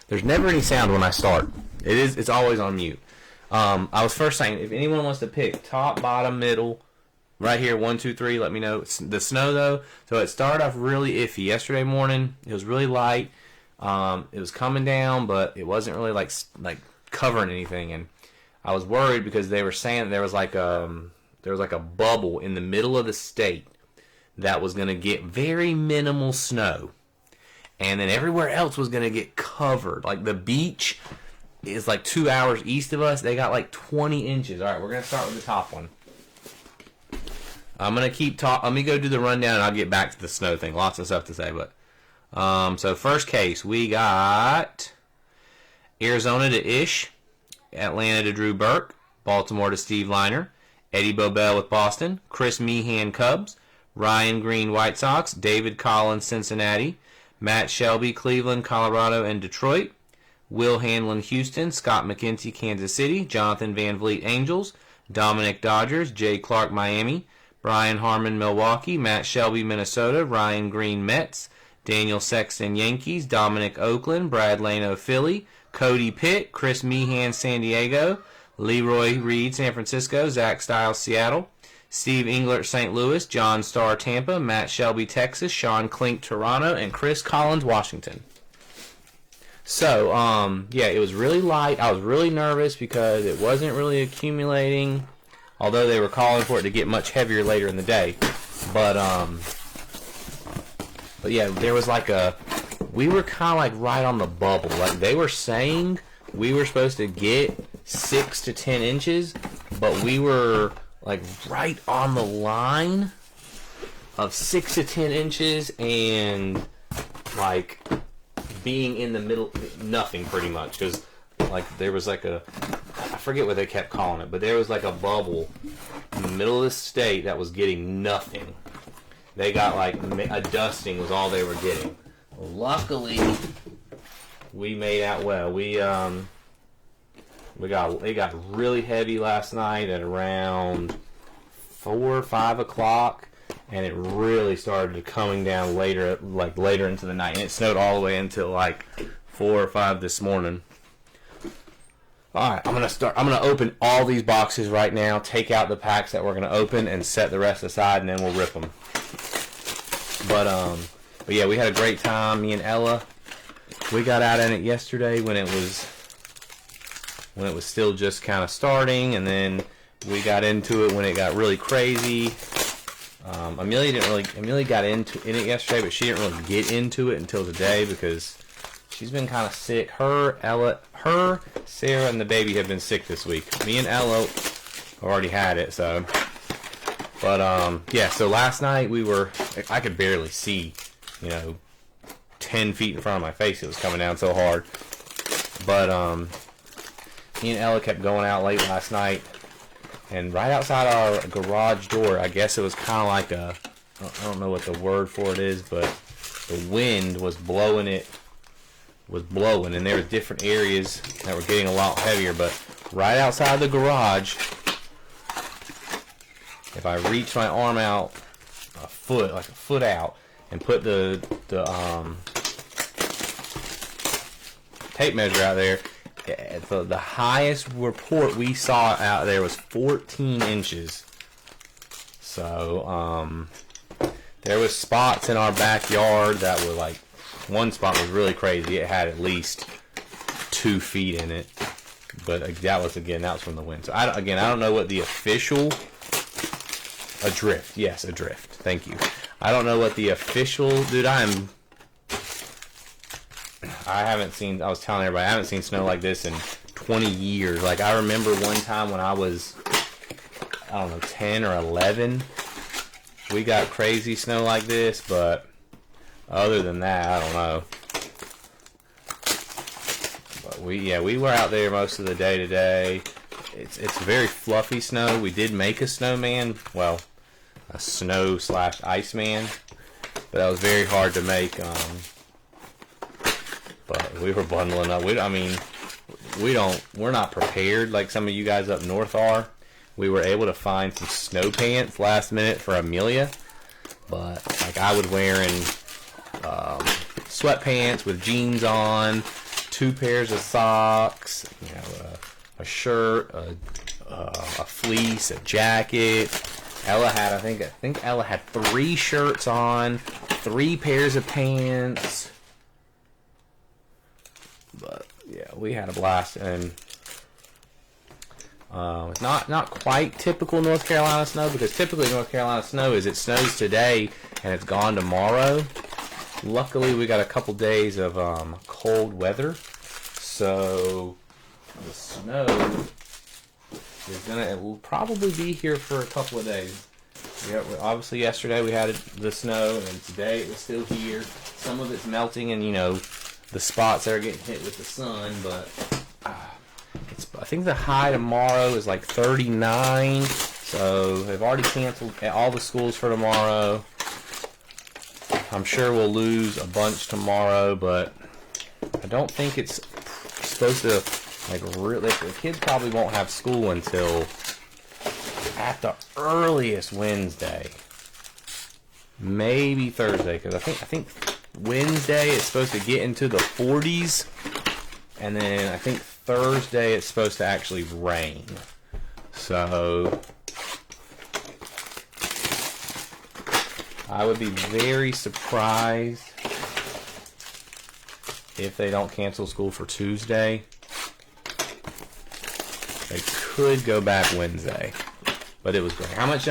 There's never any sound when I start. It's always on mute. I was first saying, if anyone wants to pick top, bottom, middle, right here, 1, 2, 3, let me know. The snow, though, so it started off really iffy. Yesterday morning, it was really light. It was coming down, but it wasn't really like covering anything. And I was worried because they were saying there was like a bubble in the middle of the state that was going to get very minimal snow. And then everywhere else was going to get covered. Like the beach is like 2 hours east of us. They got like 20 inches. All right, we're going to start with the top one. I'm going to keep talking. Let me go do the rundown and I'll get back to the snow thing. Lots of stuff to say. But so first case, we got Arizona to Ish, Atlanta to Drew Burke, Baltimore to Steve Liner, Eddie Bobel with Boston, Chris Meehan Cubs, Ryan Green White Sox, David Collins Cincinnati, Matt Shelby Cleveland, Colorado, and Detroit, Will Hanlon Houston, Scott McKenzie Kansas City, Jonathan Van Vliet Angels, Dominic Dodgers, Jay Clark Miami, Brian Harmon Milwaukee, Matt Shelby Minnesota, Ryan Green Mets, Daniel Sexton Yankees, Dominic Oakland, Brad Lano Philly, Cody Pitt, Chris Meehan San Diego, Leroy Reed San Francisco, Zach Stiles Seattle, Steve Englert St. Louis, John Starr Tampa, Matt Shelby Texas, Sean Klink Toronto, and Chris Collins Washington. So, yeah, it was really light. I was really nervous because it wasn't really accumulating, although they were calling for it to get much heavier later in the day. But yeah, there was like we were kind of like right on the bubble. Like they were saying we were supposed to get 6 to 10 inches, but we were like right on the line of 6 to 10 inches and like being in the middle, nothing pretty much. Because like there was like I forget what they kept calling it, but there was like a bubble in the middle of the state that was getting nothing. They got like a dusting was all they were getting. Luckily, we made out well. It got really heavy last night at around 4 or 5 o'clock, and it really started coming down later into the night, and it snowed all the way until like 4 or 5 this morning. All right, I'm gonna open all these boxes right now, take out the packs that we're gonna open, and set the rest aside, and then we'll rip them. But yeah, we had a great time. Me and Ella, we got out in it yesterday when it was still just kind of starting, and then we got into it when it got really crazy. Amelia got in it yesterday, but she didn't really get into it until today because she's been kind of sick. Sarah, and the baby have been sick this week. Me and Ella already had it, so. But yeah. So last night I could barely see, 10 feet in front of my face. It was coming down so hard. But me and Ella kept going out late last night, and right outside our garage door, I guess it was kind of like I don't know what the word for it is, but the wind was blowing, and there were different areas that were getting a lot heavier, but right outside the garage, if I reach my arm out a foot out, and put the tape measure out there, the highest report we saw out there was 14 inches. So there was spots in our backyard that were like, one spot was really crazy. It had at least 2 feet in it, but that was from the wind. So I don't know what the official adrift. Yes, adrift. Thank you. I don't know what the official, dude. I haven't seen. I was telling everybody I haven't seen snow like this in 20 years. Like I remember one time when I was, 10 or 11, we got crazy snow like this, but other than that, I don't know. But we were out there most of the day today. It's very fluffy snow. We did make a snowman, well, a snow/iceman, but that was very hard to make. But we were bundling up. We're not prepared like some of you guys up north are. We were able to find some snow pants last minute for Amelia, but like I was wearing sweatpants with jeans on, 2 pairs of socks, a shirt, a fleece, a jacket. Ella had, I think Ella had 3 shirts on, 3 pairs of pants. But yeah, we had a blast, and it's not quite typical North Carolina snow, because typically North Carolina snow is it snows today and it's gone tomorrow. Luckily, we got a couple days of cold weather, so the snow it will probably be here for a couple of days. Obviously, yesterday we had the snow, and today it was still here. Some of it's melting, and the spots that are getting hit with the sun, but I think the high tomorrow is like 39, so they've already canceled all the schools for tomorrow. I'm sure we'll lose a bunch tomorrow, but I don't think it's supposed to, really, the kids probably won't have school until at the earliest Wednesday. Maybe Thursday, because I think Wednesday it's supposed to get into the 40s, and then I think Thursday it's supposed to actually rain. So I would be very surprised if they don't cancel school for Tuesday. They could go back Wednesday, but it was great. How much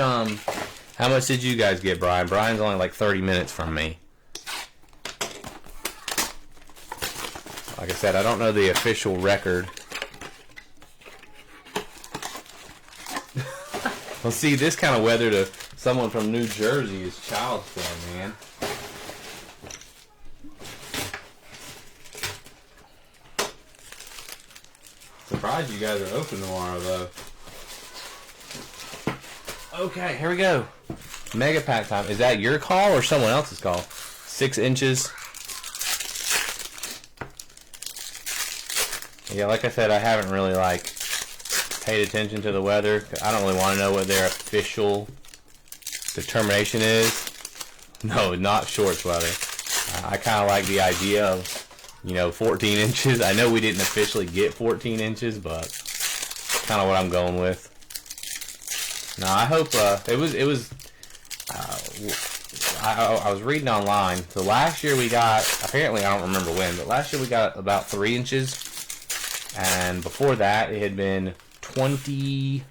did you guys get, Brian? Brian's only like 30 minutes from me. Like I said, I don't know the official record. Well, see, this kind of weather to someone from New Jersey is child's play, man. Surprised you guys are open tomorrow, though. Okay, here we go. Mega pack time. Is that your call or someone else's call? 6 inches. Yeah, like I said, I haven't really paid attention to the weather. I don't really want to know what their official determination is. No, not shorts weather. I kind of like the idea of 14 inches. I know we didn't officially get 14 inches, but kind of what I'm going with. No, I hope it was. I was reading online. So last year we got, apparently I don't remember when, but last year we got about 3 inches, and before that it had been 20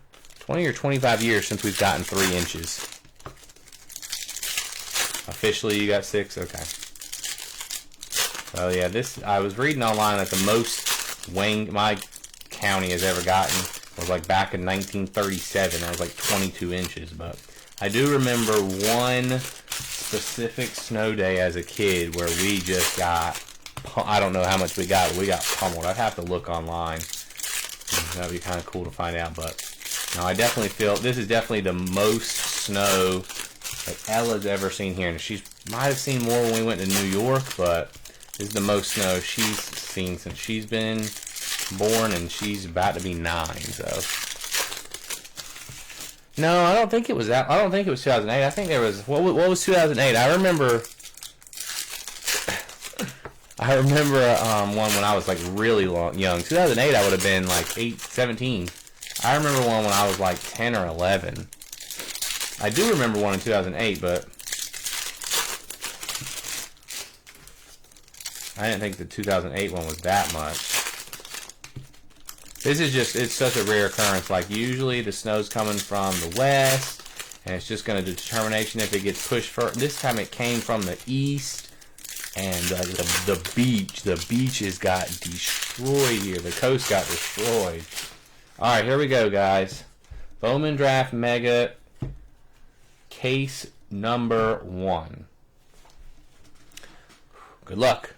or 25 years since we've gotten 3 inches. Officially, you got 6. Okay. So yeah, I was reading online that the most my county has ever gotten was back in 1937. That was 22 inches. But I do remember one specific snow day as a kid where we just got, I don't know how much we got, but we got pummeled. I'd have to look online. That'd be kind of cool to find out. But no, I definitely feel this is definitely the most snow that Ella's ever seen here. And she might have seen more when we went to New York, but this is the most snow she's seen since she's been born, and she's about to be 9. So no, I don't think it was that. I don't think it was 2008. I think there was what was 2008. I remember one when I was really young. 2008 I would have been 17. I remember one when I was 10 or 11. I do remember one in 2008, but I didn't think the 2008 one was that much. This is just, it's such a rare occurrence. Usually the snow's coming from the west, and it's just going to determination if it gets pushed further. This time it came from the east, and the beaches got destroyed here. The coast got destroyed. Alright, here we go, guys. Bowman Draft Mega case number 1. Good luck.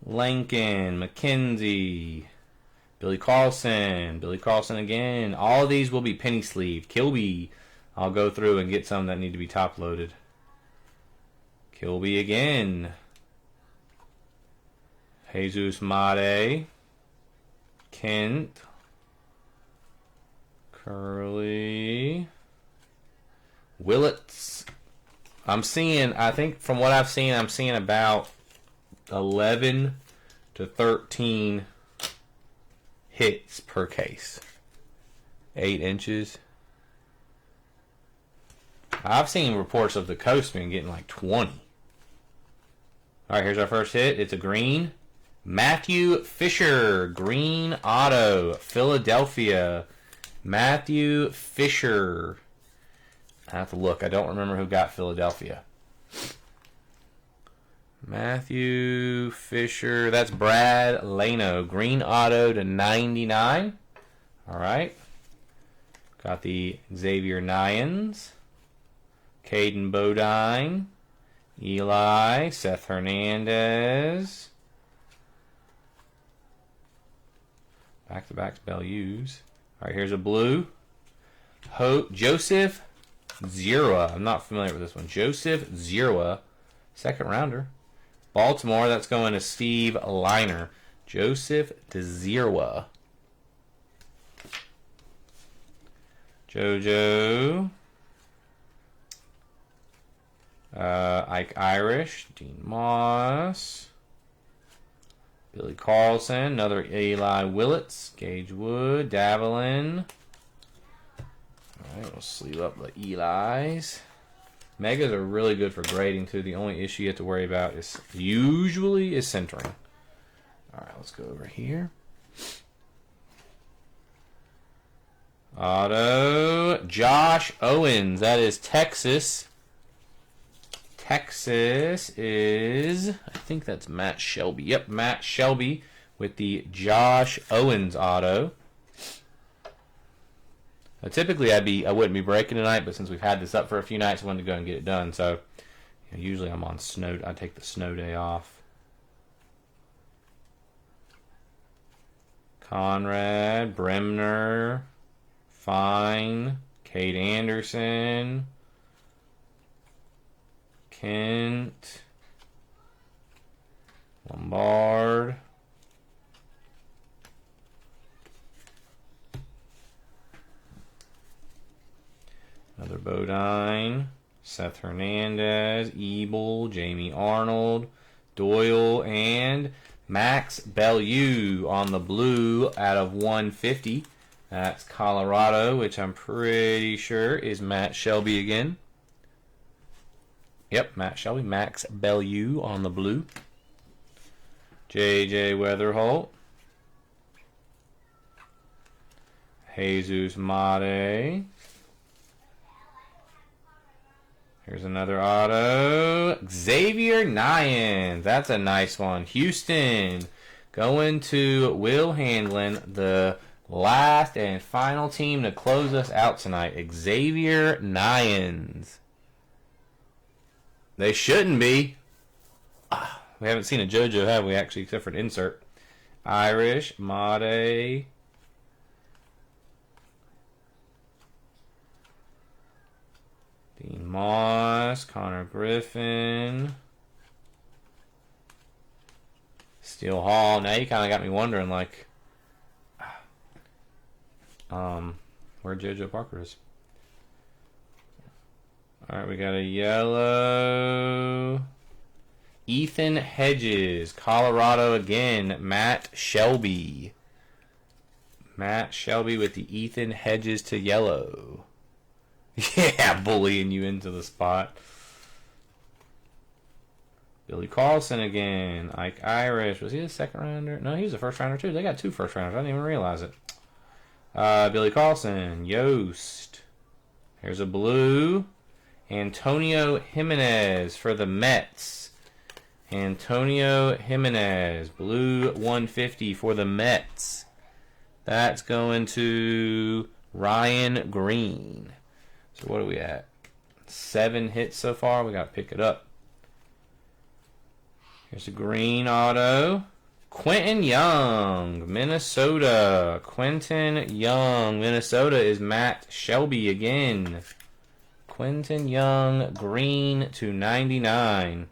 Lincoln, McKenzie, Billy Carlson again. All of these will be penny sleeved. Kilby, I'll go through and get some that need to be top loaded. Kilby again. Jesus Mate, Kent, Curly, Willets. I think from what I've seen, I'm seeing about 11 to 13 hits per case. 8 inches. I've seen reports of the Coastman getting like 20. Alright, here's our first hit. It's a green. Matthew Fisher, green auto, Philadelphia. Matthew Fisher. I have to look. I don't remember who got Philadelphia. Matthew Fisher. That's Brad Lano. Green auto to 99. Alright. Got the Xavier Nyans. Caden Bodine. Eli. Seth Hernandez. Back-to-back Bellews. Alright, here's a blue. Joseph Zerwa. I'm not familiar with this one. Joseph Zerwa. Second rounder. Baltimore, that's going to Steve Liner. Joseph Zerwa. JoJo. Ike Irish. Dean Moss. Billy Carlson. Another Eli Willits. Gage Wood. Davelin. Alright, we'll sleeve up the Eli's. Megas are really good for grading too. The only issue you have to worry about is usually centering. Alright, let's go over here. Auto. Josh Owens. That is Texas. Texas is, I think that's Matt Shelby. Yep, Matt Shelby with the Josh Owens auto. Now, typically I wouldn't be breaking tonight, but since we've had this up for a few nights, I wanted to go and get it done. So usually I'm on snow. I take the snow day off. Conrad, Bremner, Fine, Kate Anderson, Kent, Lombard. Another Bodine, Seth Hernandez, Ebel, Jamie Arnold, Doyle, and Max Bellew on the blue out of 150. That's Colorado, which I'm pretty sure is Matt Shelby again. Yep, Matt Shelby. Max Bellew on the blue. J.J. Weatherholt. Jesus Mate. Here's another auto. Xavier Nyans. That's a nice one. Houston. Going to Will Handlin, the last and final team to close us out tonight. Xavier Nyans. They shouldn't be. We haven't seen a JoJo, have we, actually, except for an insert. Irish, Mate. Dean Moss, Connor Griffin. Steele Hall. Now you kind of got me wondering, like, where JoJo Parker is. Alright, we got a yellow. Ethan Hedges, Colorado again. Matt Shelby. Matt Shelby with the Ethan Hedges to yellow. Yeah, bullying you into the spot. Billy Carlson again. Ike Irish. Was he a second rounder? No, he was a first rounder too. They got 2 first rounders. I didn't even realize it. Billy Carlson. Yost. Here's a blue. Antonio Jimenez for the Mets. Antonio Jimenez. Blue 150 for the Mets. That's going to Ryan Green. So what are we at? 7 hits so far. We got to pick it up. Here's a green auto. Quentin Young, Minnesota. Quentin Young, Minnesota is Matt Shelby again. Quentin Young, green to 99.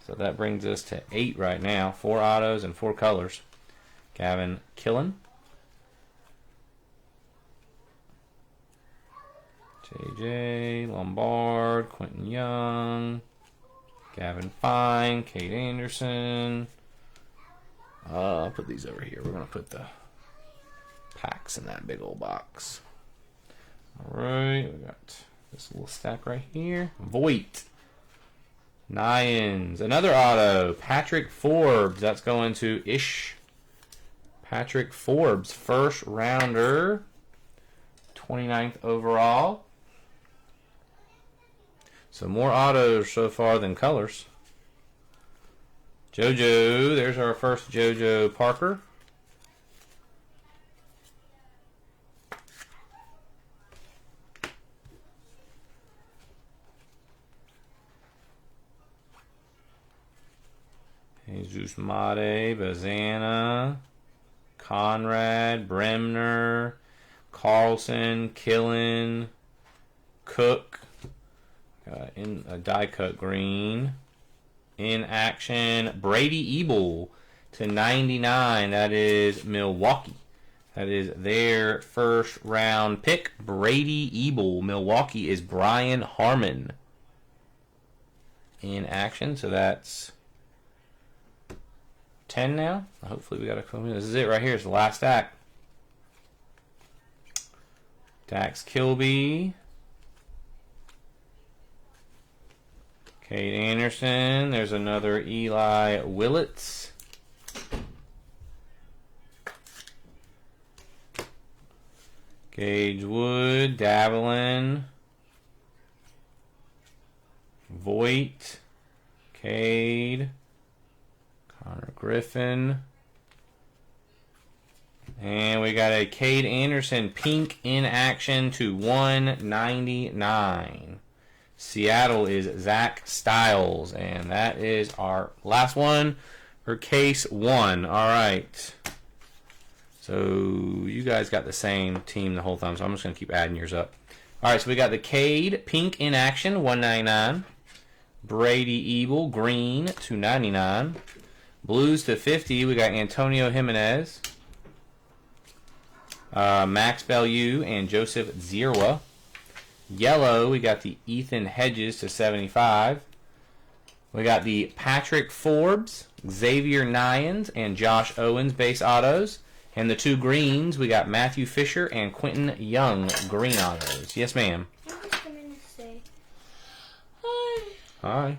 So that brings us to 8 right now. 4 autos and 4 colors. Gavin Killen. JJ, Lombard, Quentin Young, Gavin Fine, Kate Anderson, I'll put these over here. We're going to put the packs in that big old box. Alright, we got this little stack right here. Voight. Nyans. Another auto. Patrick Forbes. That's going to Ish. Patrick Forbes. First rounder. 29th overall. So more autos so far than colors. JoJo. There's our first JoJo Parker. Jesus Mate, Bazana, Conrad, Bremner, Carlson, Killen, Cook, in a die cut green. In action, Brady Ebel to 99. That is Milwaukee. That is their first round pick. Brady Ebel. Milwaukee is Brian Harmon. In action, so that's 10 now. Hopefully we got to come in. This is it right here. It's the last stack. Dax Kilby. Cade Anderson. There's another Eli Willits. Gage Wood. Davelin. Voight. Cade. Connor Griffin. And we got a Cade Anderson pink in action to 199. Seattle is Zach Stiles. And that is our last one for case 1. All right. So you guys got the same team the whole time, so I'm just going to keep adding yours up. All right, so we got the Cade pink in action, 199. Brady Ebel green, 299. Blues to 50, we got Antonio Jimenez, Max Bellew, and Joseph Zierwa. Yellow, we got the Ethan Hedges to 75. We got the Patrick Forbes, Xavier Nyans, and Josh Owens base autos. And the two greens, we got Matthew Fisher and Quentin Young green autos. Yes, ma'am. I'm just going to say hi. Hi.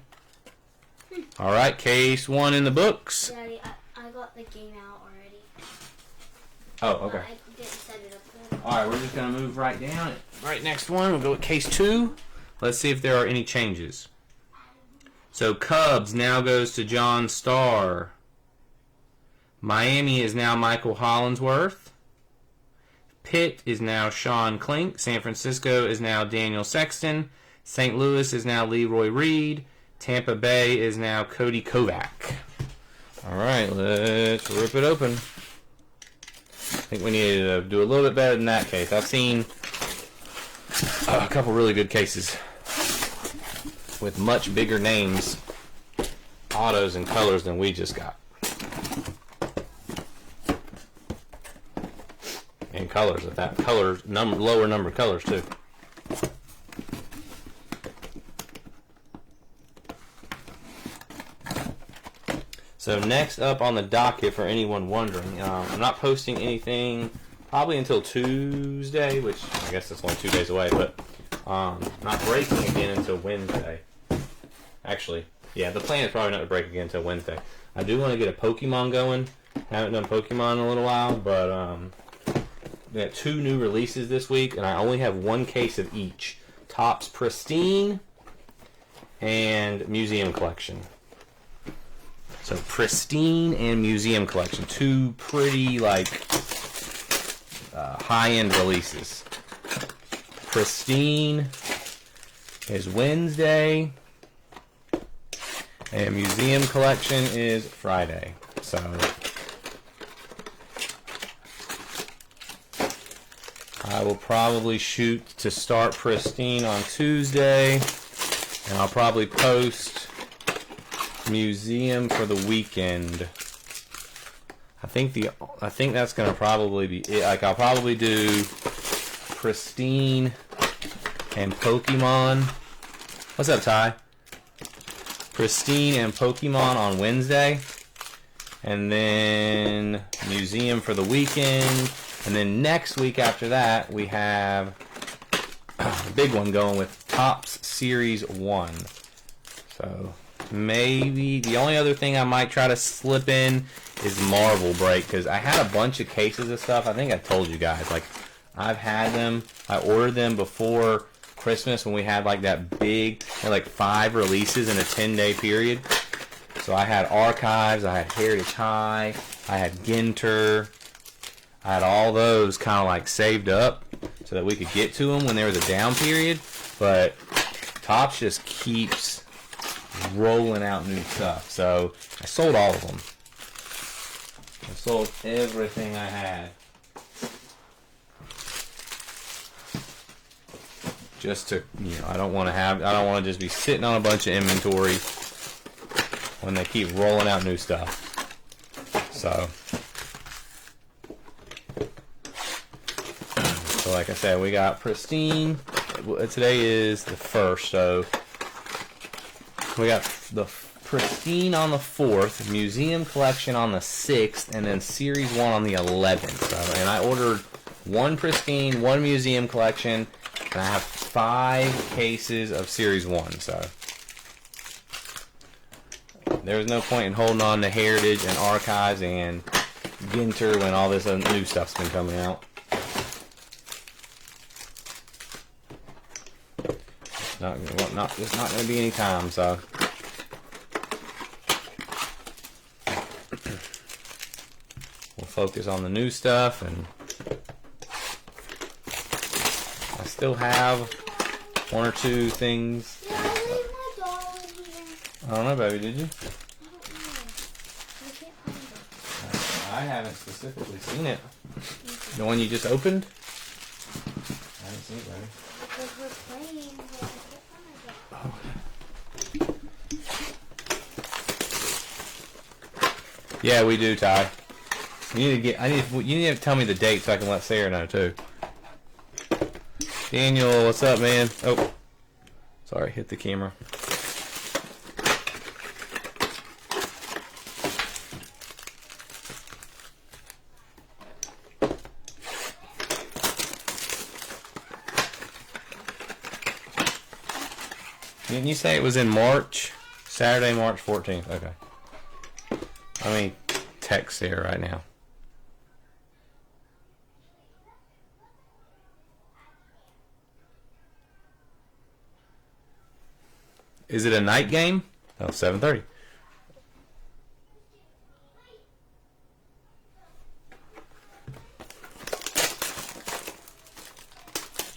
All right, case 1 in the books. Daddy, I got the game out already. Oh, okay. I didn't set it up there. All right, we're just going to move right down. Right next one, we'll go with case 2. Let's see if there are any changes. So Cubs now goes to John Starr. Miami is now Michael Hollinsworth. Pitt is now Sean Klink. San Francisco is now Daniel Sexton. St. Louis is now Leroy Reed. Tampa Bay is now Cody Kovac. All right, let's rip it open. I think we need to do a little bit better than that case. I've seen a couple really good cases with much bigger names, autos, and colors than we just got. And colors at that. Colors, lower number colors too. So next up on the docket, for anyone wondering, I'm not posting anything probably until Tuesday, which I guess that's only 2 days away, but not breaking again until Wednesday. Actually, yeah, the plan is probably not to break again until Wednesday. I do want to get a Pokemon going. Haven't done Pokemon in a little while, but we got 2 new releases this week, and I only have 1 case of each. Topps Pristine and Museum Collection. So Pristine and Museum Collection, 2 pretty high-end releases. Pristine is Wednesday, and Museum Collection is Friday. So I will probably shoot to start Pristine on Tuesday, and I'll probably post Museum for the weekend. I think that's gonna probably be it. Like, I'll probably do Pristine and Pokemon. What's up, Ty? Pristine and Pokemon on Wednesday, And then museum for the weekend. And then next week after that, we have a big one going with Topps Series 1. So maybe the only other thing I might try to slip in is Marvel break, because I had a bunch of cases of stuff. I think I told you guys, like, I've had them. I ordered them before Christmas when we had like that big, like 5 releases in a 10-day period. So I had Archives, I had Heritage High, I had Ginter. I had all those kind of like saved up so that we could get to them when there was a down period. But Topps just keeps rolling out new stuff. So I sold all of them. I sold everything I had. Just to, I don't want to just be sitting on a bunch of inventory when they keep rolling out new stuff. So like I said, we got Pristine. Today is the 1st, so we got the Pristine on the 4th, Museum Collection on the 6th, and then Series 1 on the 11th. So, and I ordered 1 Pristine, 1 Museum Collection, and I have 5 cases of Series 1. So there's no point in holding on to Heritage and Archives and Ginter when all this new stuff's been coming out. It's not going to be any time, so. We'll focus on the new stuff, and I still have 1 or 2 things. Yeah, I leave my doll in here. I don't know, baby, did you? I don't know. I can't find it. I haven't specifically seen it. The one you just opened? I haven't seen it, baby. Because we're playing, but I can't find it. Yeah, we do, Ty. You need to tell me the date so I can let Sarah know too. Daniel, what's up, man? Oh, sorry, hit the camera. Didn't you say it was in March? Saturday, March 14th. Okay. Let me text Sarah right now. Is it a night game? Oh, 7:30.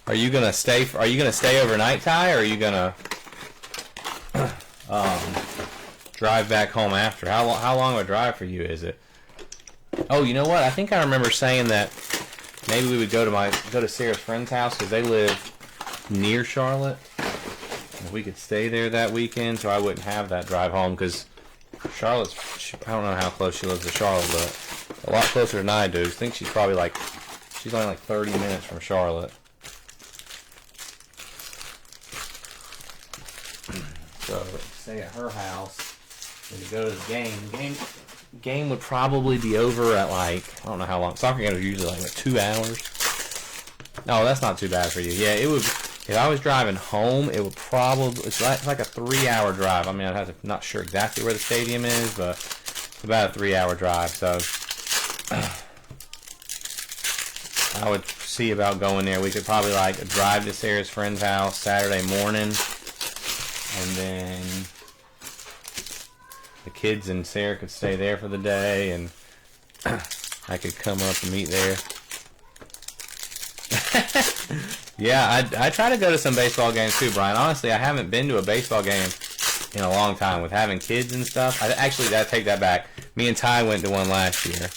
Are you gonna stay overnight, Ty, or are you gonna drive back home after? How long of a drive for you is it? Oh, you know what? I think I remember saying that maybe we would go to Sarah's friend's house because they live near Charlotte. And we could stay there that weekend, so I wouldn't have that drive home because Charlotte's. I don't know how close she lives to Charlotte, but a lot closer than I do. I think she's only like 30 minutes from Charlotte. So stay at her house and to go to the game. Game would probably be over at like, I don't know how long. Soccer games are usually like 2 hours. No, that's not too bad for you. Yeah, it would. If I was driving home, it would probably. It's like a 3-hour drive. I mean, I'd have to. Not sure exactly where the stadium is, but it's about a 3-hour drive. So I would see about going there. We could probably like drive to Sarah's friend's house Saturday morning. And then the kids and Sarah could stay there for the day, and I could come up and meet there. Yeah, I try to go to some baseball games too, Brian. Honestly, I haven't been to a baseball game in a long time with having kids and stuff. I take that back. Me and Ty went to one last year.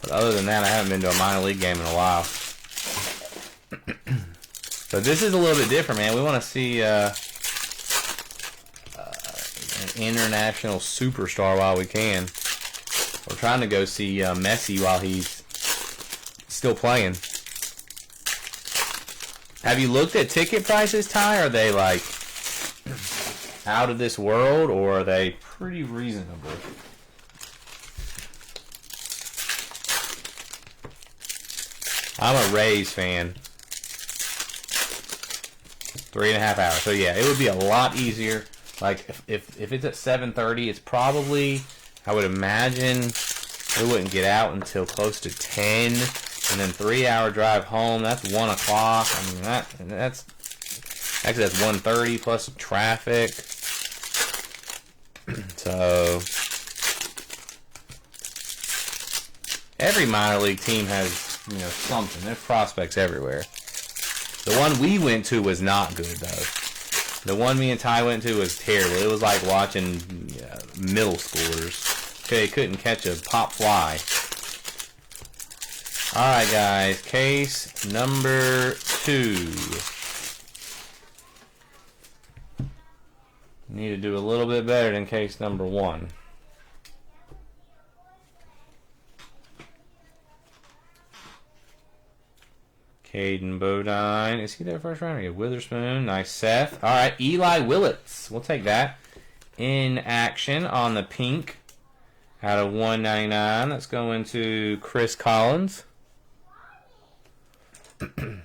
But other than that, I haven't been to a minor league game in a while. So this is a little bit different, man. We want to see an international superstar while we can. We're trying to go see Messi while he's still playing. Have you looked at ticket prices, Ty? Are they like out of this world, or are they pretty reasonable? I'm a Rays fan. 3.5 hours. So yeah, it would be a lot easier. Like if it's at 7:30, it's probably, I would imagine, we wouldn't get out until close to 10, and then 3-hour drive home. That's 1 o'clock. I mean that's actually that's 1:30 plus traffic. So every minor league team has, something. There's prospects everywhere. The one we went to was not good, though. The one me and Ty went to was terrible. It was like watching middle schoolers. Okay, couldn't catch a pop fly. Alright, guys. Case number 2. Need to do a little bit better than case number 1. Caden Bodine. Is he there first round? Yeah, Witherspoon. Nice Seth. All right, Eli Willits. We'll take that. In action on the pink. Out of 199. Let's go into Chris Collins. I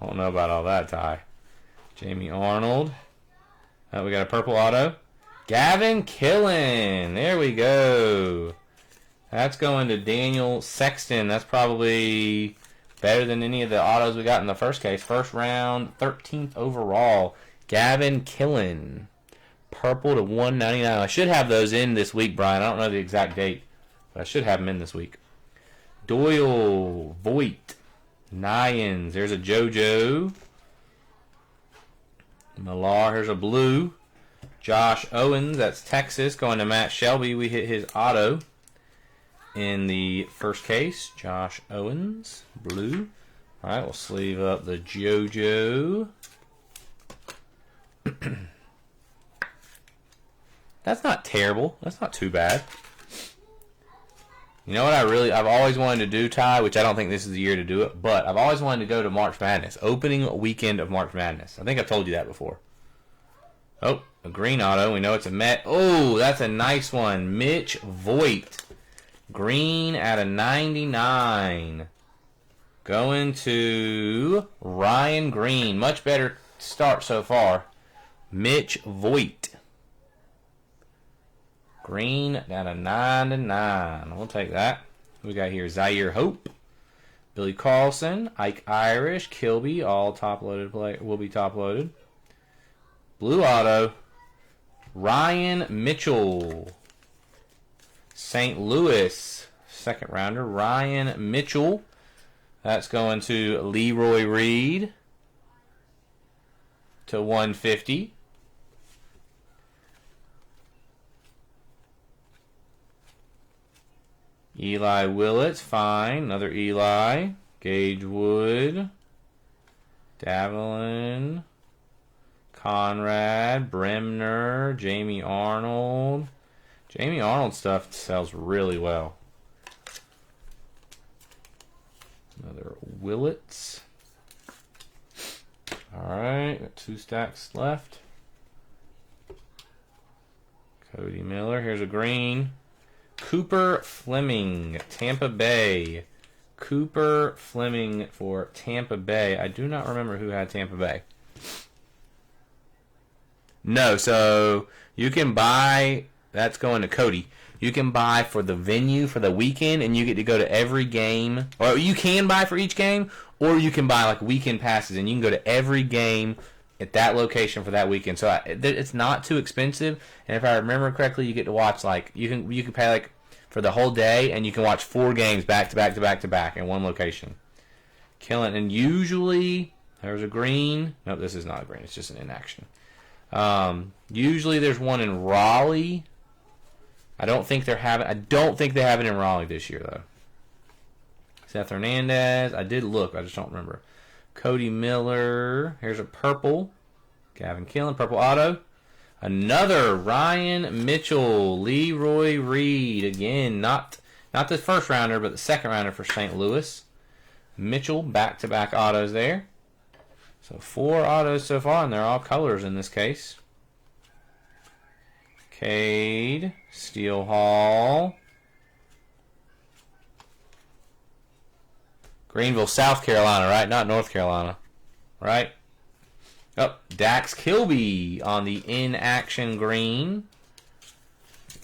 don't know about all that, Ty. Jamie Arnold. We got a purple auto. Gavin Killen. There we go. That's going to Daniel Sexton. That's probably better than any of the autos we got in the first case. First round, 13th overall. Gavin Killen. Purple to 199. I should have those in this week, Brian. I don't know the exact date, but I should have them in this week. Doyle Voigt. Nyans. There's a JoJo. Millar. Here's a blue. Josh Owens, that's Texas, going to Matt Shelby. We hit his auto in the first case. Josh Owens, blue. All right, we'll sleeve up the JoJo. That's not terrible. That's not too bad. You know what I've always wanted to do, Ty, which I don't think this is the year to do it, but I've always wanted to go to March Madness, opening weekend of March Madness. I think I've told you that before. Oh, a green auto. We know it's a Met. Oh, that's a nice one. Mitch Voigt. Green at a 99. Going to Ryan Green. Much better start so far. Mitch Voigt. Green at a 99. We'll take that. We got here Zaire Hope. Billy Carlson. Ike Irish. Kilby. All top-loaded play will be top-loaded. Blue auto, Ryan Mitchell. St. Louis, second rounder, Ryan Mitchell. That's going to Leroy Reed to 150. Eli Willits, fine. Another Eli. Gage Wood. Davelin. Conrad, Bremner, Jamie Arnold. Jamie Arnold stuff sells really well. Another Willits. Alright, got 2 stacks left. Cody Miller, here's a green. Cooper Fleming, Tampa Bay. Cooper Fleming for Tampa Bay. I do not remember who had Tampa Bay. No, so you can buy, that's going to Cody. You can buy for the venue for the weekend, and you get to go to every game. Or you can buy for each game, or you can buy like weekend passes, and you can go to every game at that location for that weekend. So it's not too expensive, and if I remember correctly, you get to watch like you can pay like for the whole day, and you can watch 4 games back to back to back to back in one location. Killing, and usually there's a green. Nope, this is not a green. It's just an inaction. Usually there's one in Raleigh. I don't think they have it in Raleigh this year though. Seth Hernandez. I did look. I just don't remember. Cody Miller. Here's a purple. Gavin Killen. Purple auto. Another Ryan Mitchell. Leroy Reed. Again, not the first rounder, but the second rounder for St. Louis. Mitchell. Back-to-back autos there. So 4 autos so far, and they're all colors in this case. Cade, Steel Hall. Greenville, South Carolina, right? Not North Carolina, right? Oh, Dax Kilby on the in-action green.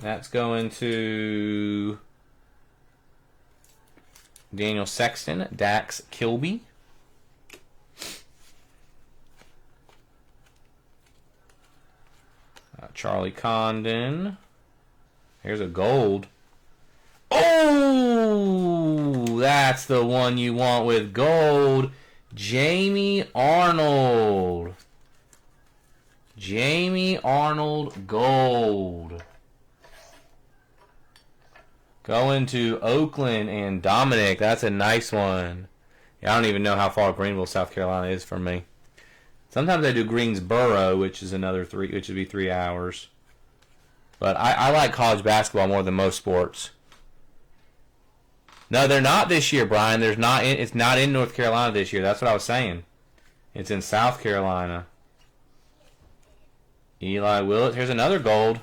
That's going to Daniel Sexton, Dax Kilby. Charlie Condon. Here's a gold. Oh, that's the one you want with gold. Jamie Arnold. Jamie Arnold gold. Going to Oakland and Dominic. That's a nice one. Yeah, I don't even know how far Greenville, South Carolina is from me. Sometimes I do Greensboro, which is another which would be 3 hours. But I like college basketball more than most sports. No, they're not this year, Brian. It's not in North Carolina this year. That's what I was saying. It's in South Carolina. Eli Willett. Here's another gold.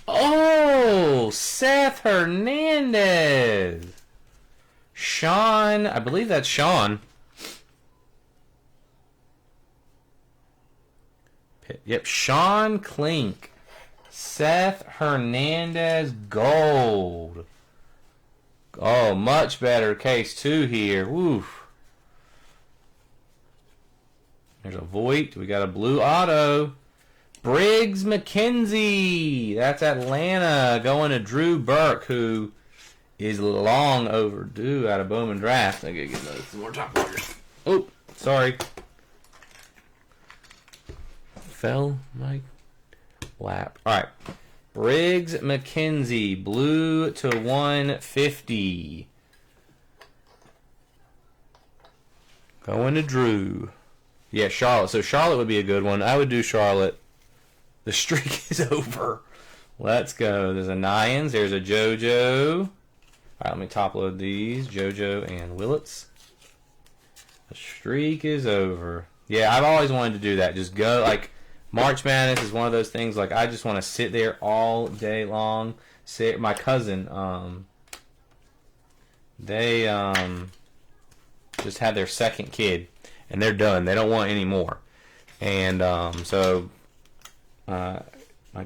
Oh, Seth Hernandez. Sean, I believe that's Sean. Yep, Sean Klink. Seth Hernandez gold. Oh, much better case 2 here. Woof. There's a Voigt. We got a blue auto. Briggs McKenzie. That's Atlanta. Going to Drew Burke, who is long overdue out of Bowman draft. I gotta get some more top loaders. Oh, sorry. Fell my lap. Alright. Briggs McKenzie. Blue to 150. Going to Drew. Yeah, Charlotte. So Charlotte would be a good one. I would do Charlotte. The streak is over. Let's go. There's a Nyans. There's a JoJo. All right, let me top load these. JoJo and Willits. The streak is over. Yeah, I've always wanted to do that. Just go, like, March Madness is one of those things, like, I just want to sit there all day long. My cousin, they just had their second kid, and they're done. They don't want any more. And so my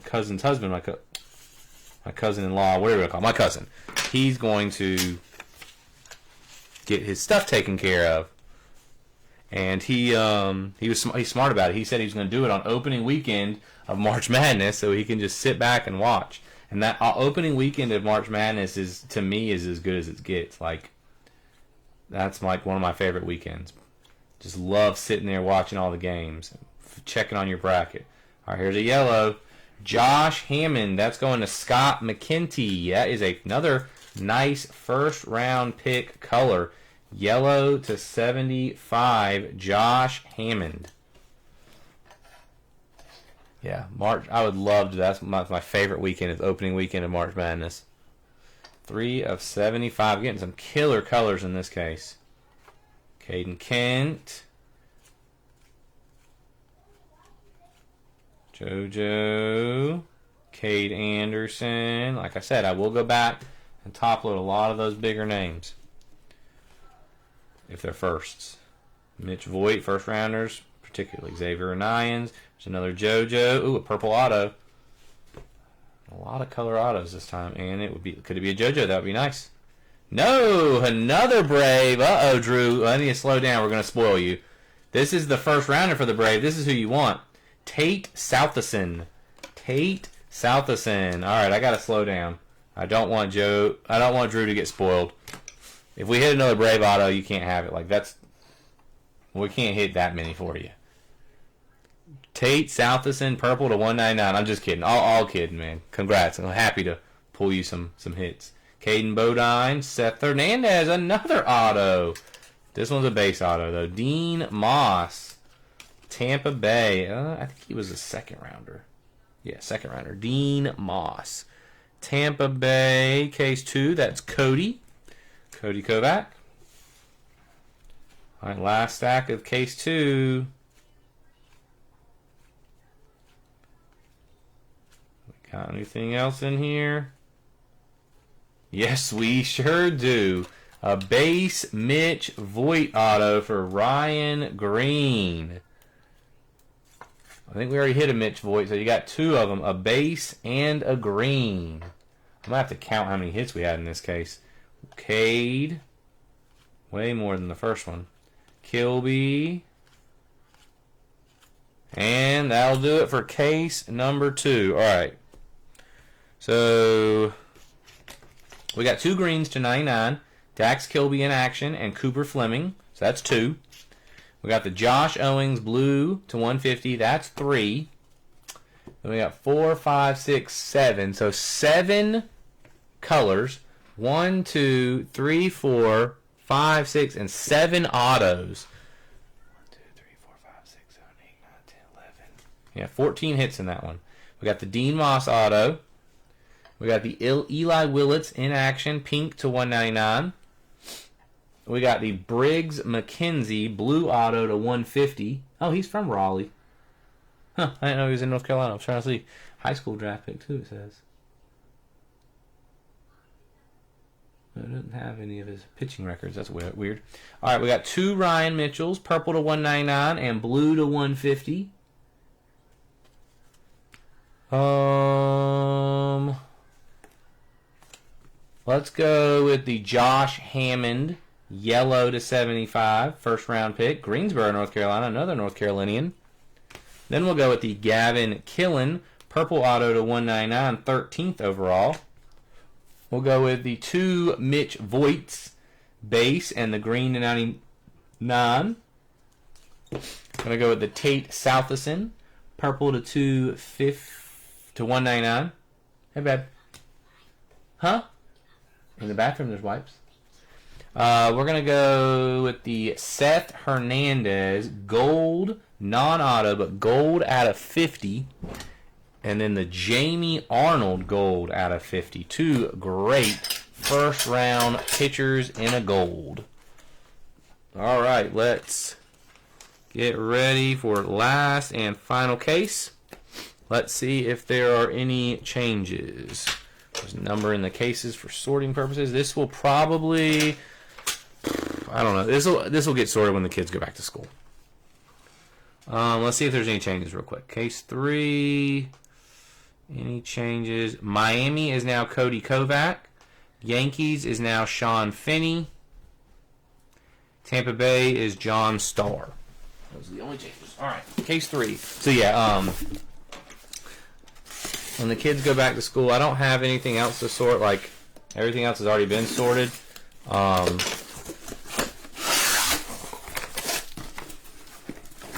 cousin's husband, my cousin-in-law, whatever you call it, my cousin, he's going to get his stuff taken care of. And he's smart about it. He said he was going to do it on opening weekend of March Madness, so he can just sit back and watch. And that opening weekend of March Madness is, to me, is as good as it gets. Like, that's like one of my favorite weekends. Just love sitting there watching all the games, checking on your bracket. All right, here's a yellow. Josh Hammond. That's going to Scott McKenty. That is another nice first-round pick color. Yellow to 75, Josh Hammond. Yeah, March. I would love to. That's my favorite weekend. Is opening weekend of March Madness. 3 of 75. Getting some killer colors in this case. Caden Kent. JoJo. Cade Anderson. Like I said, I will go back and top load a lot of those bigger names. If they're firsts. Mitch Voigt, first rounders, particularly Xavier Nyans. There's another JoJo. Ooh, a purple auto. A lot of color autos this time. And could it be a JoJo? That would be nice. No, another Brave. Uh-oh, Drew. I need to slow down. We're going to spoil you. This is the first rounder for the Brave. This is who you want. Tate Southison. Tate Southison. All right, I got to slow down. I don't want Drew to get spoiled. If we hit another Brave auto, you can't have it. Like, we can't hit that many for you. Tate Southison, purple to 199. I'm just kidding. All kidding, man. Congrats. I'm happy to pull you some hits. Caden Bodine, Seth Hernandez, another auto. This one's a base auto, though. Dean Moss, Tampa Bay. I think he was a second rounder. Yeah, second rounder. Dean Moss. Tampa Bay, case 2. That's Cody. Cody Kovac. All right, last stack of case 2. We Got anything else in here? Yes, we sure do. A base Mitch Voigt auto for Ryan Green. I think we already hit a Mitch Voigt, so you got two of them, a base and a green. I'm going to have to count how many hits we had in this case. Cade, way more than the first one. Kilby. And that'll do it for case number 2. All right. So we got 2 greens to 99. Dax Kilby in action and Cooper Fleming. So that's 2. We got the Josh Owings blue to 150. That's 3. Then we got 4, 5, 6, 7. So 7 colors. 1, 2, 3, 4, 5, 6, and 7 autos. 1, 2, 3, 4, 5, 6, 7, 8, 9, 10, 11. Yeah, 14 hits in that one. We got the Dean Moss auto. We got the Eli Willits in action, pink to 199. We got the Briggs McKenzie blue auto to 150. Oh, he's from Raleigh. Huh, I didn't know he was in North Carolina. I was trying to see. High school draft pick, too, it says. It doesn't have any of his pitching records. That's weird. All right, we got 2 Ryan Mitchells, purple to 199 and blue to 150. Let's go with the Josh Hammond yellow to 75, first round pick, Greensboro, North Carolina, another North Carolinian. Then we'll go with the Gavin Killen purple auto to 199, 13th overall. We'll go with the 2 Mitch Voigts base and the green to 99. I'm going to go with the Tate Southison purple to 199. Hey, babe. Huh? In the bathroom, there's wipes. We're going to go with the Seth Hernandez gold, non-auto, but gold out of 50. And then the Jamie Arnold gold out of 50. 2 great first-round pitchers in a gold. All right, let's get ready for last and final case. Let's see if there are any changes. There's a number in the cases for sorting purposes. This will probably, I don't know. This will get sorted when the kids go back to school. Let's see if there's any changes real quick. Case 3. Any changes? Miami is now Cody Kovac. Yankees is now Sean Finney. Tampa Bay is John Starr. Those are the only changes. All right, case 3. So yeah, when the kids go back to school, I don't have anything else to sort. Like everything else has already been sorted.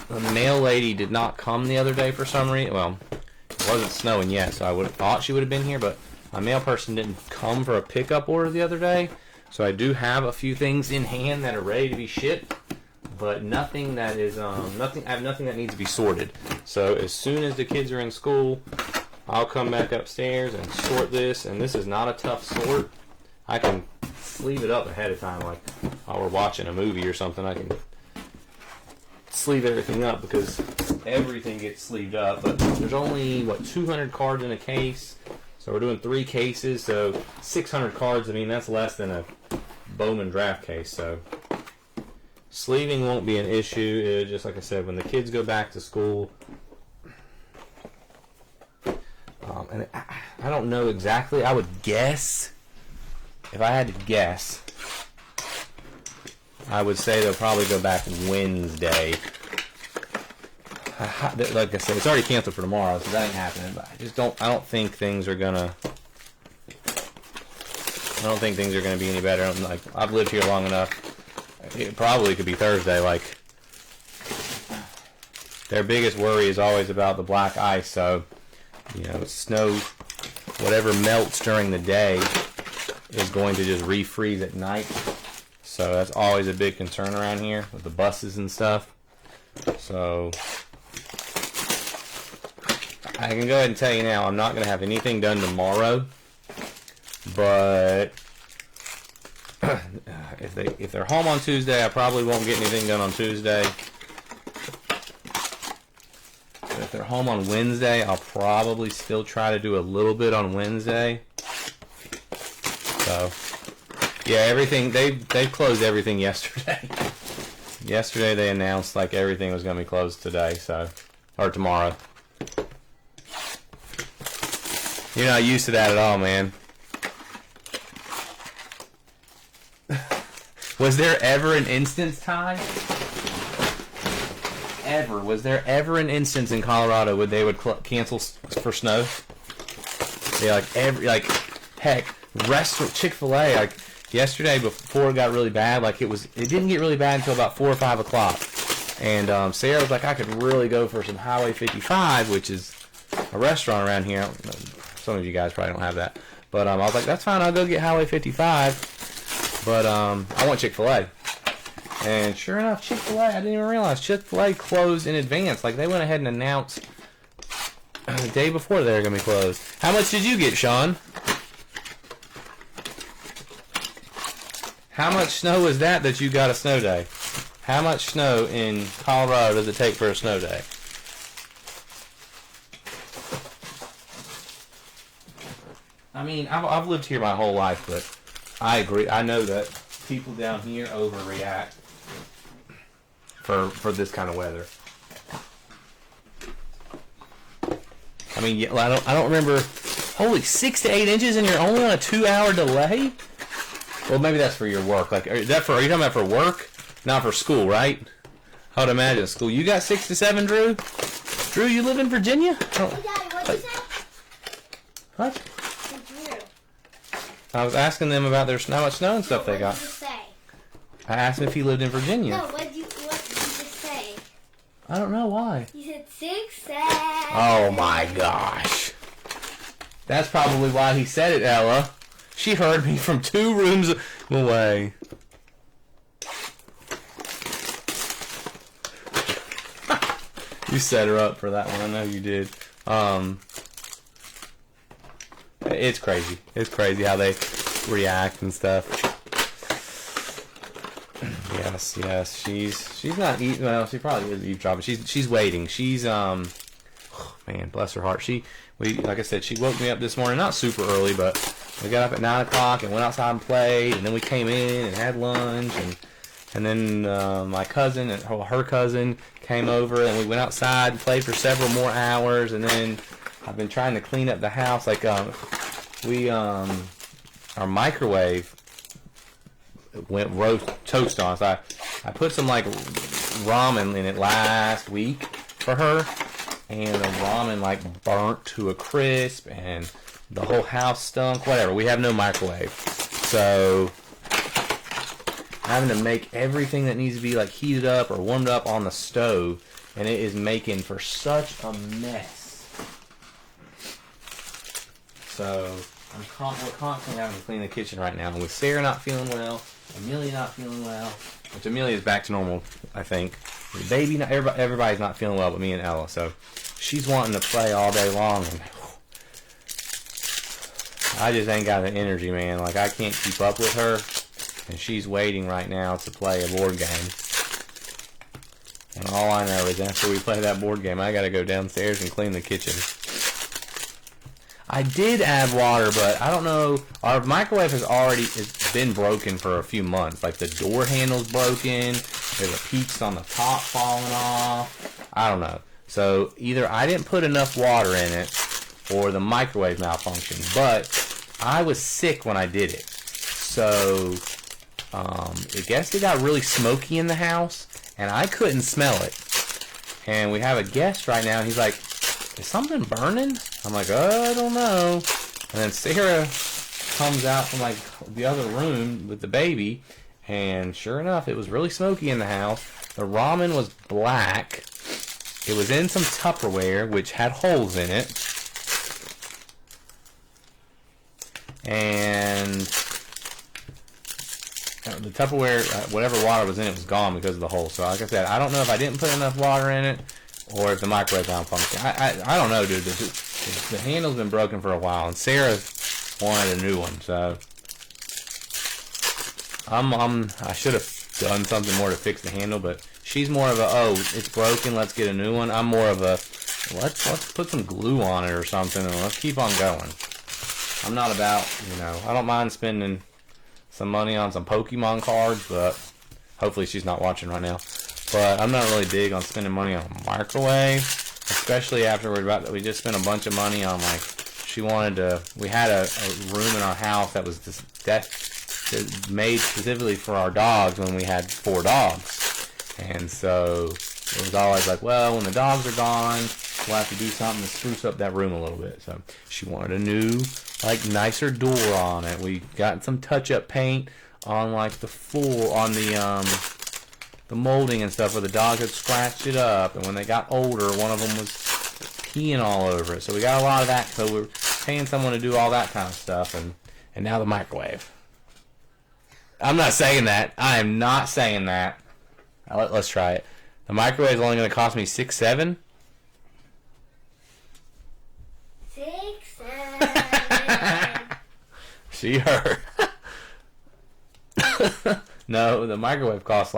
The mail lady did not come the other day for some reason. Well, it wasn't snowing yet, so I would have thought she would have been here, but my mail person didn't come for a pickup order the other day. So I do have a few things in hand that are ready to be shipped, but nothing that is I have nothing that needs to be sorted. So as soon as the kids are in school, I'll come back upstairs and sort this, and this is not a tough sort. I can sleeve it up ahead of time, like while we're watching a movie or something. I can sleeve everything up because everything gets sleeved up. But there's only 200 cards in a case, so we're doing 3 cases, so 600 cards. I mean, that's less than a Bowman draft case. So sleeving won't be an issue. Just like I said, when the kids go back to school. And I don't know exactly. I would guess, if I had to guess, I would say they'll probably go back Wednesday. Like I said, it's already canceled for tomorrow, so that ain't happening. But I don't think things are gonna be any better. I've lived here long enough. It probably could be Thursday. Like, their biggest worry is always about the black ice. So, snow, whatever melts during the day is going to just refreeze at night. So that's always a big concern around here with the buses and stuff. So I can go ahead and tell you now, I'm not going to have anything done tomorrow. But if they're home on Tuesday, I probably won't get anything done on Tuesday. if they're home on Wednesday, I'll probably still try to do a little bit on Wednesday. So, yeah, everything, they closed everything yesterday. Yesterday they announced like everything was going to be closed today, so, or tomorrow. You're not used to that at all, man. Was there ever an instance, Ty? Was there ever an instance in Colorado where they would cancel for snow? Yeah, heck, Chick-fil-A, like yesterday before it got really bad, like it didn't get really bad until about 4 or 5 o'clock. And Sarah was like, I could really go for some Highway 55, which is a restaurant around here. Some of you guys probably don't have that. But I was like, that's fine, I'll go get Highway 55. But I want Chick-fil-A. And sure enough, Chick-fil-A, I didn't even realize, Chick-fil-A closed in advance. Like, they went ahead and announced the day before they were going to be closed. How much did you get, Sean? How much snow is that you got a snow day? How much snow in Colorado does it take for a snow day? I mean, I've lived here my whole life, but I agree. I know that people down here overreact for this kind of weather. I mean, I don't remember. Holy, 6 to 8 inches, and you're only on a 2-hour delay. Well, maybe that's for your work. Like, are you talking about for work, not for school, right? I would imagine school. You got 6 to 7, Drew. Drew, you live in Virginia? Hey, Daddy, what'd you say? What? Drew. I was asking them about their snow and stuff they got. What did you say? I asked him if he lived in Virginia. No, what did you just say? I don't know why. You said 6, 7. Oh my gosh. That's probably why he said it, Ella. She heard me from 2 rooms away. You set her up for that one. I know you did. It's crazy. It's crazy how they react and stuff. Yes. She's not eating. Well, she probably is eavesdropping. She's waiting. She's man, bless her heart. Like I said, she woke me up this morning, not super early, but we got up at 9 o'clock and went outside and played, and then we came in and had lunch, and then my cousin and her cousin came over, and we went outside and played for several more hours, and then I've been trying to clean up the house. Like our microwave went toast on. So I put some like ramen in it last week for her, and the ramen like burnt to a crisp, and the whole house stunk. Whatever. We have no microwave, so having to make everything that needs to be like heated up or warmed up on the stove, and it is making for such a mess. So we're constantly having to clean the kitchen right now, and with Sarah not feeling well, Amelia not feeling well, which Amelia's back to normal, I think. The baby, everybody's not feeling well, but me and Ella. So she's wanting to play all day long, and I just ain't got the energy, man. Like, I can't keep up with her, and she's waiting right now to play a board game. And all I know is after we play that board game, I gotta go downstairs and clean the kitchen. I did add water, but I don't know. Our microwave has been broken for a few months. Like, the door handle's broken. There's a piece on the top falling off. I don't know. So either I didn't put enough water in it, or the microwave malfunctioned. But I was sick when I did it. So I guess it got really smoky in the house, and I couldn't smell it. And we have a guest right now, and he's like, is something burning? I'm like, I don't know. And then Sarah comes out from like the other room with the baby, and sure enough, it was really smoky in the house. The ramen was black. It was in some Tupperware, which had holes in it. And the Tupperware, whatever water was in it was gone because of the hole. So like I said, I don't know if I didn't put enough water in it, or if the microwave malfunctioned. I don't know, dude. The handle's been broken for a while, and Sarah wanted a new one. So I should have done something more to fix the handle, but she's more of a, oh, it's broken, let's get a new one. I'm more of a, let's put some glue on it or something, and let's keep on going. I'm not about, I don't mind spending some money on some Pokemon cards, but hopefully she's not watching right now. But I'm not really big on spending money on a microwave, especially after we just spent a bunch of money on, like, we had a room in our house that was made specifically for our dogs when we had 4 dogs. And so it was always like, well, when the dogs are gone, we'll have to do something to spruce up that room a little bit. So she wanted a new, like, nicer door on it. We got some touch-up paint on, like, the floor, on the molding and stuff where the dog had scratched it up. And when they got older, one of them was peeing all over it. So we got a lot of that. So we're paying someone to do all that kind of stuff. And now the microwave. I'm not saying that. I am not saying that. Let's try it. The microwave is only going to cost me $6, $7. 6, 7. She heard. No, the microwave was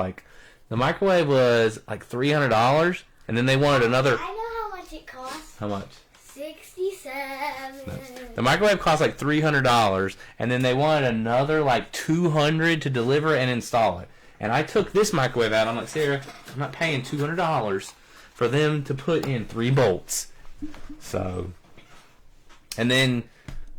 like $300, and then they wanted another. I know how much it costs. How much? 67. No. The microwave cost like $300, and then they wanted another like $200 to deliver and install it. And I took this microwave out. I'm like, Sarah, I'm not paying $200 for them to put in 3 bolts. So, and then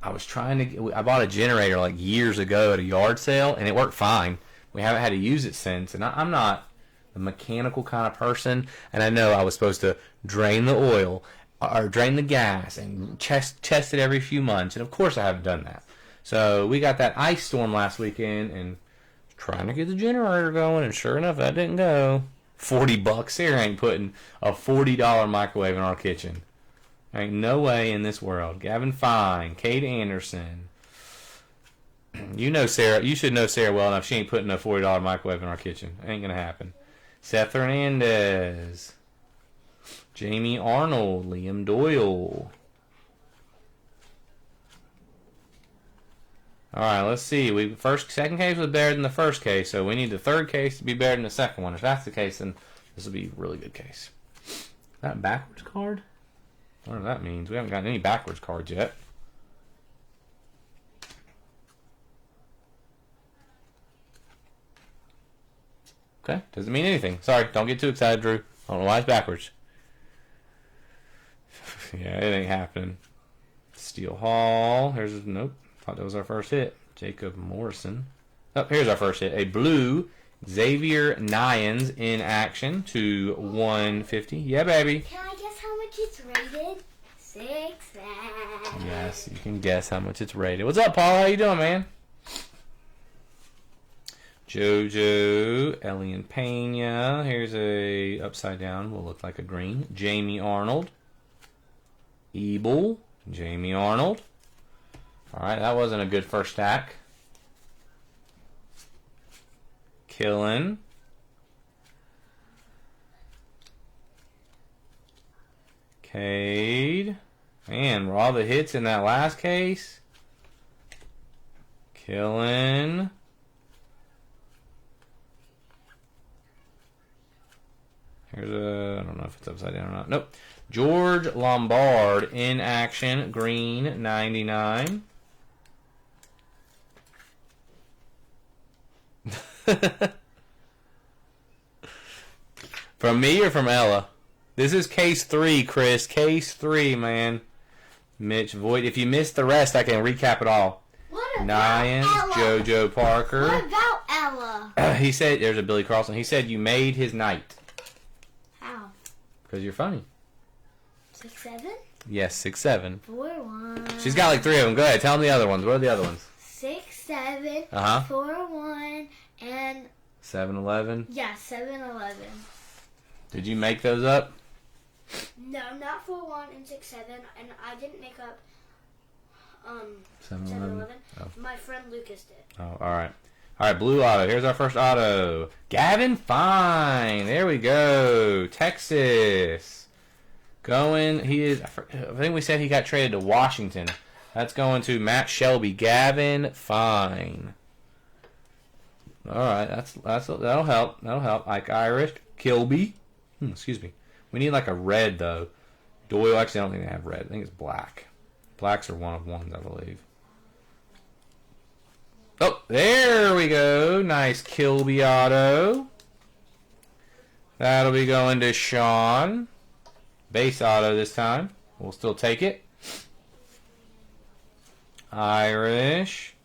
I bought a generator like years ago at a yard sale, and it worked fine. We haven't had to use it since, and I'm not a mechanical kind of person, and I know I was supposed to drain the oil or drain the gas and test it every few months, and of course I haven't done that. So we got that ice storm last weekend, and trying to get the generator going, and sure enough, that didn't go. $40. Sarah ain't putting a $40 microwave in our kitchen. Ain't no way in this world. Gavin Fine, Kate Anderson. You know Sarah. You should know Sarah well enough. She ain't putting a $40 microwave in our kitchen. Ain't gonna happen. Seth Hernandez, Jamie Arnold, Liam Doyle. All right, let's see. Second case was better than the first case, so we need the third case to be better than the second one. If that's the case, then this will be a really good case. Is that a backwards card? I don't know what that means. We haven't gotten any backwards cards yet. Okay, doesn't mean anything. Sorry, don't get too excited, Drew. I don't know why it's backwards. Yeah, it ain't happening. Steel Hall. Nope. Thought that was our first hit. Jacob Morrison. Oh, here's our first hit. A blue Xavier Nyans in action to 150. Yeah, baby. Can I guess how much it's rated? 6, 7. Yes, you can guess how much it's rated. What's up, Paul? How you doing, man? Jojo, Elian Pena. Here's a upside down. Will look like a green. Jamie Arnold. Ebel. Jamie Arnold. All right, that wasn't a good first stack. Killen. Cade. Man, were all the hits in that last case? Killen. Here's I don't know if it's upside down or not. Nope. George Lombard in action. Green, 99. From me or from Ella? This is case 3, Chris. Case 3, man. Mitch Voigt. If you missed the rest, I can recap it all. What about Nyans, Ella? JoJo Parker. What about Ella? He said, there's a Billy Carlson. He said you made his night. How? Because you're funny. 6, 7? Yes, 6, 7. 4, 1. She's got like 3 of them. Go ahead. Tell them the other ones. What are the other ones? 6, 7. Uh-huh. 4, 1. And 7-11. yeah, 7, 11. Did you make those up? No, not 4, 1 and 6, 7. And I didn't make up 7, 11. Oh. My friend Lucas did. Oh, all right. All right, blue auto. Here's our first auto. Gavin Fine. There we go. Texas. Going. He is. I think we said he got traded to Washington. That's going to Matt Shelby. Gavin Fine. All right. That'll help. That'll help. Ike Irish. Kilby. Excuse me. We need like a red though. Doyle, actually, I don't think they have red. I think it's black. Blacks are 1 of 1s, I believe. Oh, there we go. Nice Kilby auto. That'll be going to Sean. Base auto this time. We'll still take it. Irish.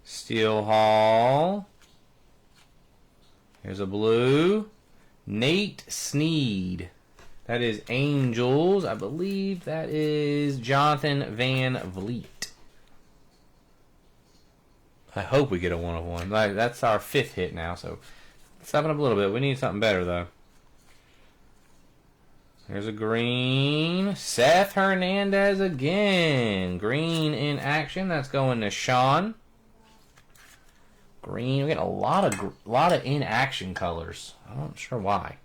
Steel Hall. Here's a blue. Nate Sneed. That is Angels. I believe that is Jonathan Van Vliet. I hope we get a 1 of 1. That's our 5th hit now, so stepping up a little bit. We need something better, though. There's a green. Seth Hernandez again. Green in action. That's going to Sean. Green. We're getting a lot of in action colors. I'm not sure why.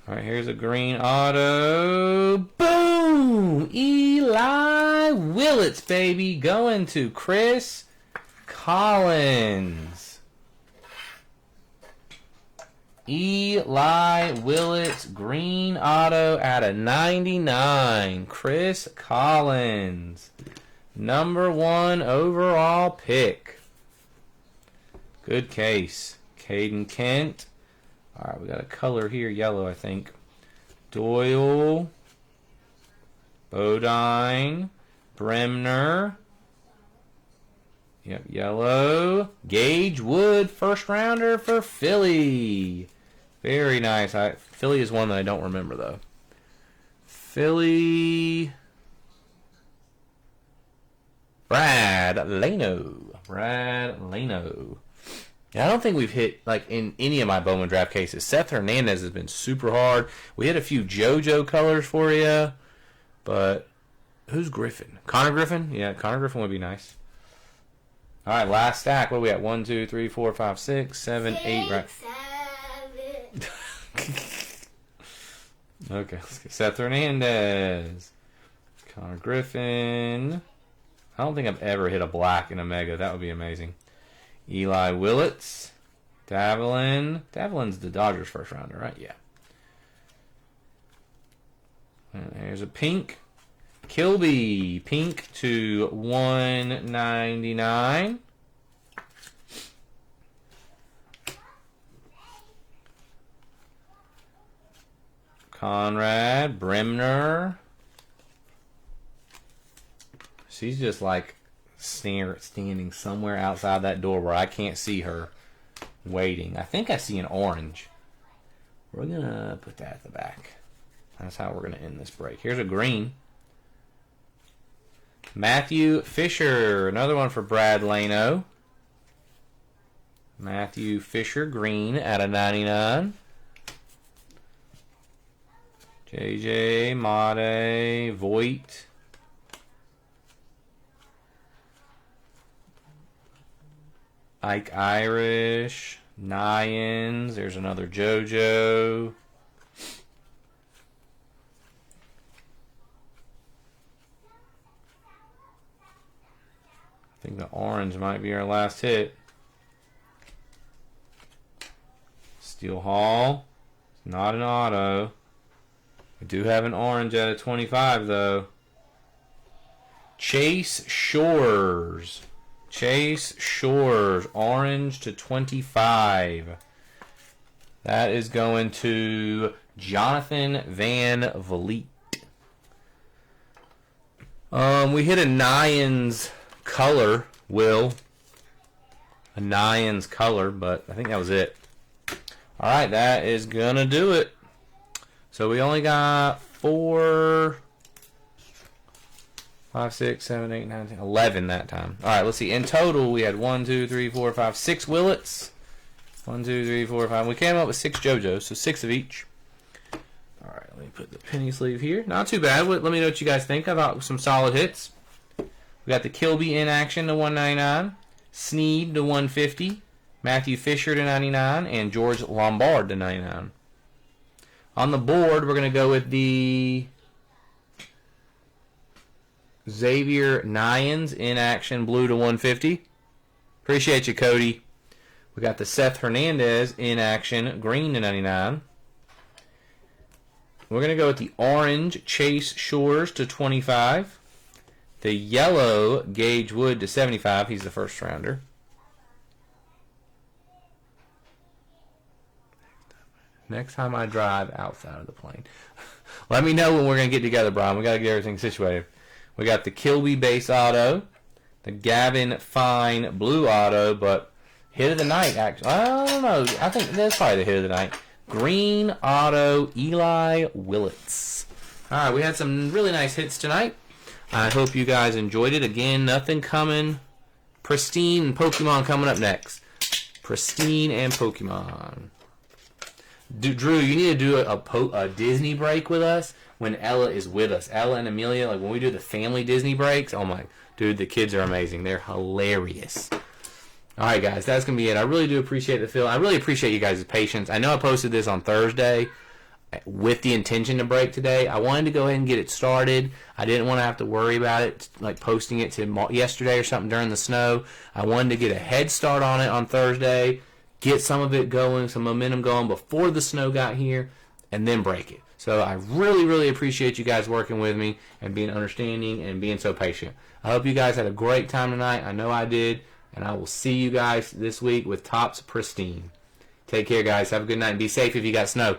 All right, here's a green auto. Boom! Eli Willits, baby, going to Chris Collins. Eli Willits, green auto out of 99. Chris Collins. Number 1 overall pick. Good case. Caden Kent. All right, we got a color here, yellow, I think. Doyle. Bodine. Bremner. Yep, yellow. Gage Wood, first rounder for Philly. Very nice. Philly is one that I don't remember, though. Philly. Brad Lano. Yeah, I don't think we've hit, like, in any of my Bowman draft cases. Seth Hernandez has been super hard. We hit a few JoJo colors for you. But who's Griffin? Connor Griffin? Yeah, Connor Griffin would be nice. All right, last stack. What are we at? 1, 2, 3, 4, 5, 6, 7, 8. Right. 7. Okay, let's get Seth Hernandez. Connor Griffin. I don't think I've ever hit a black in a mega. That would be amazing. Eli Willits. Davelin. Davelin's the Dodgers first rounder, right? Yeah. And there's a pink. Kilby. Pink to 199. Conrad. Bremner. She's just like standing somewhere outside that door where I can't see her waiting. I think I see an orange. We're going to put that at the back. That's how we're going to end this break. Here's a green. Matthew Fisher. Another one for Brad Lano. Matthew Fisher, green out of 99. JJ, Made, Voigt. Ike Irish, Nyans. There's another JoJo. I think the orange might be our last hit. Steel Hall. It's not an auto. We do have an orange out of 25, though. Chase Shores. Chase Shores, orange to 25. That is going to Jonathan Van Vliet. We hit a Nyans color, Will. A Nyans color, but I think that was it. All right, that is going to do it. So we only got 4... 5, 6, 7, 8, 9, 10, 11 that time. All right, let's see. In total, we had 1, 2, 3, 4, 5, 6 Willits. 1, 2, 3, 4, 5. We came up with 6 JoJos, so 6 of each. All right, let me put the penny sleeve here. Not too bad. Let me know what you guys think. I thought some solid hits. We got the Kilby in action to 199, Sneed to 150, Matthew Fisher to 99, and George Lombard to 99. On the board, we're going to go with the Xavier Nyans in action, blue to 150. Appreciate you, Cody. We got the Seth Hernandez in action, green to 99. We're going to go with the orange Chase Shores to 25. The yellow Gage Wood to 75. He's the first rounder. Next time I drive outside of the plane. Let me know when we're going to get together, Brian. We got to get everything situated. We got the Kilby base auto. The Gavin Fine blue auto, but hit of the night, actually. I don't know. I think that's probably the hit of the night. Green auto, Eli Willits. All right, we had some really nice hits tonight. I hope you guys enjoyed it. Again, nothing coming. Pristine and Pokemon coming up next. Pristine and Pokemon. Drew, you need to do a Disney break with us when Ella is with us. Ella and Amelia, like when we do the family Disney breaks, oh my, dude, the kids are amazing. They're hilarious. All right, guys, that's going to be it. I really do appreciate the film. I really appreciate you guys' patience. I know I posted this on Thursday with the intention to break today. I wanted to go ahead and get it started. I didn't want to have to worry about it, like posting it to yesterday or something during the snow. I wanted to get a head start on it on Thursday, get some of it going, some momentum going before the snow got here, and then break it. So I really, really appreciate you guys working with me and being understanding and being so patient. I hope you guys had a great time tonight. I know I did. And I will see you guys this week with Topps Pristine. Take care, guys. Have a good night. And be safe if you got snow.